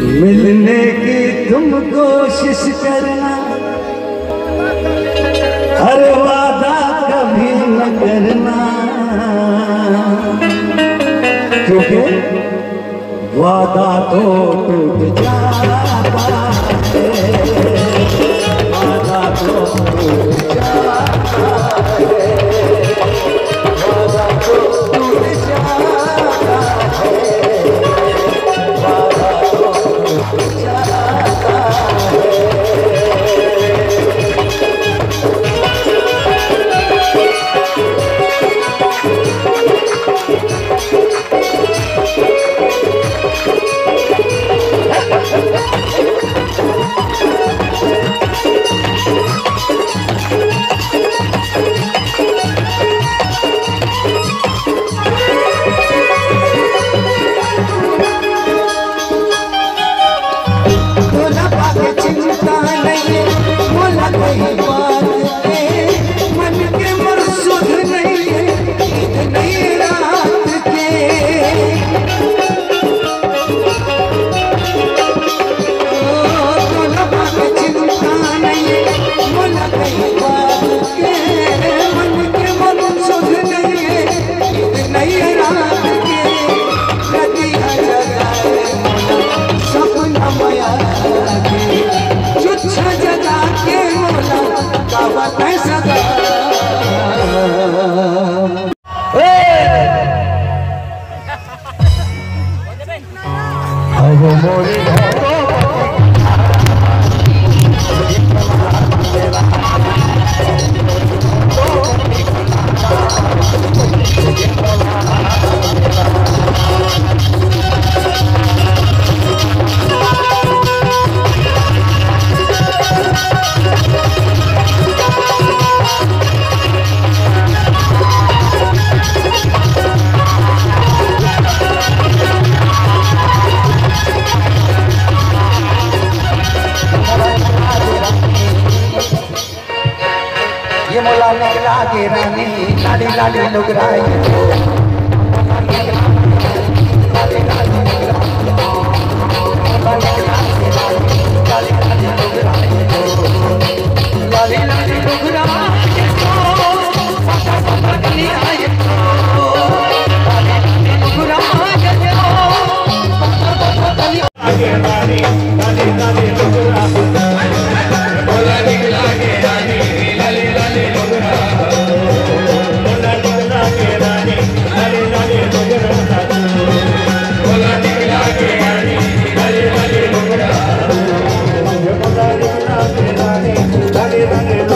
मिलने की तुम कोशिश करना, हर वादा कभी न करना, क्योंकि वादा तो टूट जाता है, वादा तो टूट जाता है, वादा तो टूट जाता है, वादा तो टूट जाता है। ये मोला निकला के रानी लाली लाली लुगराई Dale, dale,